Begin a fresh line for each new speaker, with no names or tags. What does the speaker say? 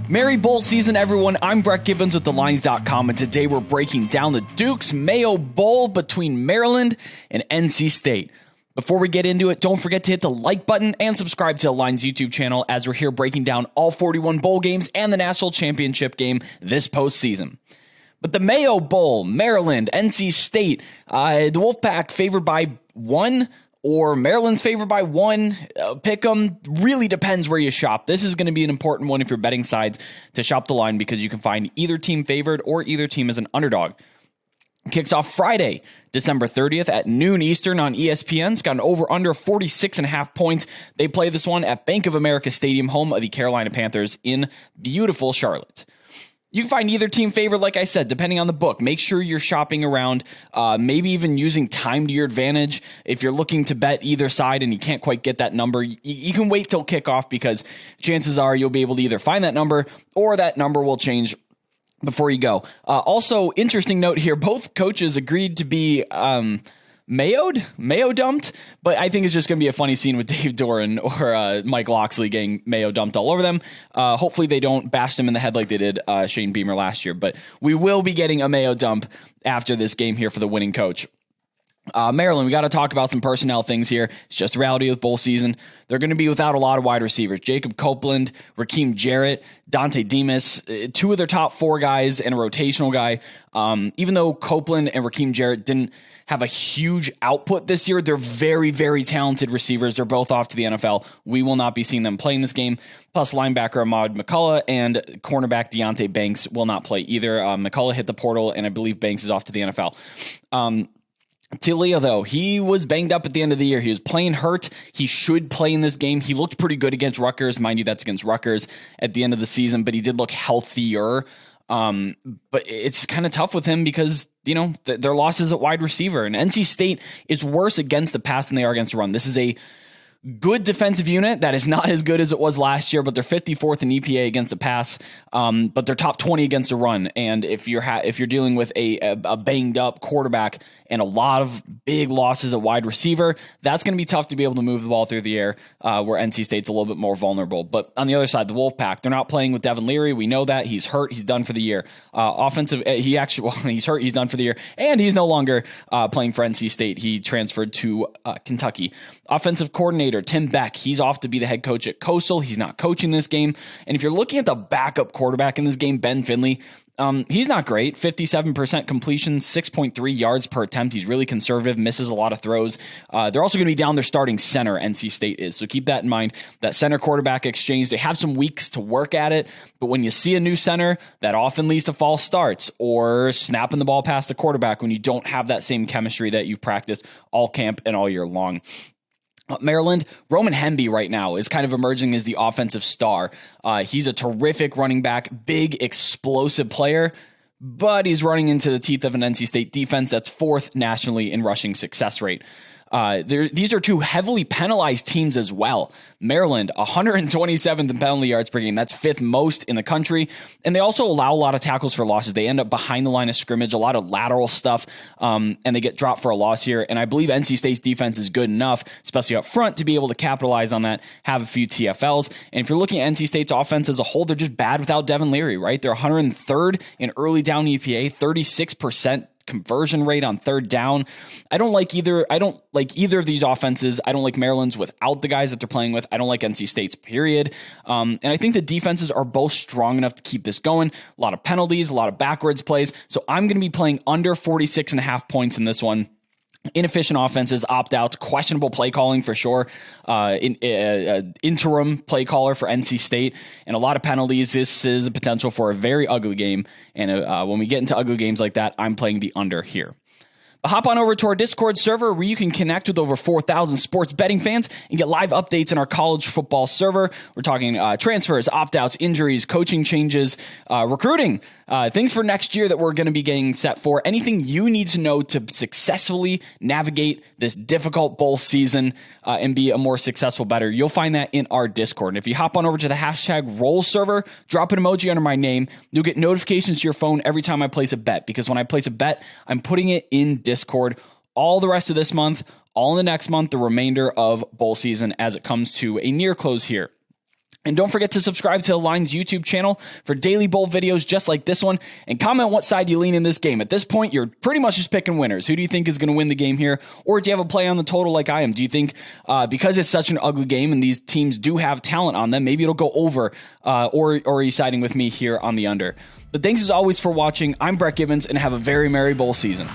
Merry Bowl season, everyone. I'm Brett Gibbons with thelines.com, and today we're breaking down the Duke's Mayo Bowl between Maryland and NC State. Before we get into it, don't forget to hit the like button and subscribe to the Lines YouTube channel as we're here breaking down all 41 bowl games and the national championship game this postseason. But the Mayo Bowl, Maryland, NC State, the Wolfpack favored by 1 or Maryland's favored by 1. Pick them. Really depends where you shop. This is going to be an important one if you're betting sides to shop the line because you can find either team favored or either team as an underdog. Kicks off Friday, December 30th at noon Eastern on ESPN. It's got an over-under 46.5 points. They play this one at Bank of America Stadium, home of the Carolina Panthers in beautiful Charlotte. You can find either team favored, like I said, depending on the book. Make sure you're shopping around, maybe even using time to your advantage. If you're looking to bet either side and you can't quite get that number, you can wait till kickoff because chances are you'll be able to either find that number or that number will change before you go. Also, interesting note here, both coaches agreed to be Mayo dumped, but I think it's just going to be a funny scene with Dave Doran or Mike Loxley getting Mayo dumped all over them. Hopefully they don't bash them in the head like they did Shane Beamer last year, but we will be getting a Mayo dump after this game here for the winning coach. Maryland, we got to talk about some personnel things here. It's just the reality of bowl season. They're going to be without a lot of wide receivers. Jacob Copeland, Rakeem Jarrett, Dante Demas, 2 of their top 4 guys and a rotational guy. Even though Copeland and Rakeem Jarrett didn't have a huge output this year, they're very, very talented receivers. They're both off to the NFL. We will not be seeing them playing this game. Plus linebacker Ahmad McCullough and cornerback Deonte Banks will not play either. McCullough hit the portal, and I believe Banks is off to the NFL. Talia, though, he was banged up at the end of the year. He was playing hurt. He should play in this game. He looked pretty good against Rutgers. Mind you, that's against Rutgers at the end of the season, but he did look healthier. But it's kind of tough with him because, their losses at wide receiver. And NC State is worse against the pass than they are against the run. This is a good defensive unit that is not as good as it was last year, but they're 54th in EPA against the pass, but they're top 20 against the run. And if you're dealing with a banged up quarterback and a lot of big losses at wide receiver, that's going to be tough to be able to move the ball through the air, where NC State's a little bit more vulnerable. But on the other side, the Wolfpack, they're not playing with Devin Leary. We know that. He's hurt. He's done for the year. He's hurt. He's done for the year. And he's no longer playing for NC State. He transferred to Kentucky. Offensive coordinator Tim Beck, he's off to be the head coach at Coastal. He's not coaching this game. And if you're looking at the backup quarterback in this game, Ben Finley, he's not great. 57% completion, 6.3 yards per attempt. He's really conservative, misses a lot of throws. They're also going to be down their starting center, NC State is. So keep that in mind. That center quarterback exchange, they have some weeks to work at it. But when you see a new center, that often leads to false starts or snapping the ball past the quarterback when you don't have that same chemistry that you've practiced all camp and all year long. Maryland, Roman Hemby right now is kind of emerging as the offensive star. He's a terrific running back, big, explosive player, but he's running into the teeth of an NC State defense that's 4th nationally in rushing success rate. These are 2 heavily penalized teams as well. Maryland, 127th in penalty yards per game. That's 5th most in the country. And they also allow a lot of tackles for losses. They end up behind the line of scrimmage, a lot of lateral stuff, and they get dropped for a loss here. And I believe NC State's defense is good enough, especially up front, to be able to capitalize on that, have a few TFLs. And if you're looking at NC State's offense as a whole, they're just bad without Devin Leary, right? They're 103rd in early down EPA, 36% conversion rate on third down. I don't like either of these offenses. I don't like Maryland's without the guys that they're playing with. I don't like NC State's, period. And I think the defenses are both strong enough to keep this going. A lot of penalties, a lot of backwards plays. So I'm going to be playing under 46.5 points in this one. Inefficient offenses, opt-outs, questionable play calling for sure, interim play caller for NC State, and a lot of penalties. This is a potential for a very ugly game, and when we get into ugly games like that, I'm playing the under here. Hop on over to our Discord server where you can connect with over 4,000 sports betting fans and get live updates in our college football server. We're talking transfers, opt-outs, injuries, coaching changes, recruiting, things for next year that we're going to be getting set for. Anything you need to know to successfully navigate this difficult bowl season and be a more successful bettor. You'll find that in our Discord. And if you hop on over to the hashtag roll server, drop an emoji under my name, you'll get notifications to your phone every time I place a bet, because when I place a bet, I'm putting it in Discord all the rest of this month, all in the next month, the remainder of bowl season as it comes to a near close here. And don't forget to subscribe to the Lines YouTube channel for daily bowl videos just like this one, and comment what side you lean in this game. At this point, you're pretty much just picking winners. Who do you think is going to win the game here? Or do you have a play on the total like I am? Do you think because it's such an ugly game and these teams do have talent on them, maybe it'll go over, or are you siding with me here on the under? But thanks as always for watching. I'm Brett Gibbons, and have a very merry bowl season.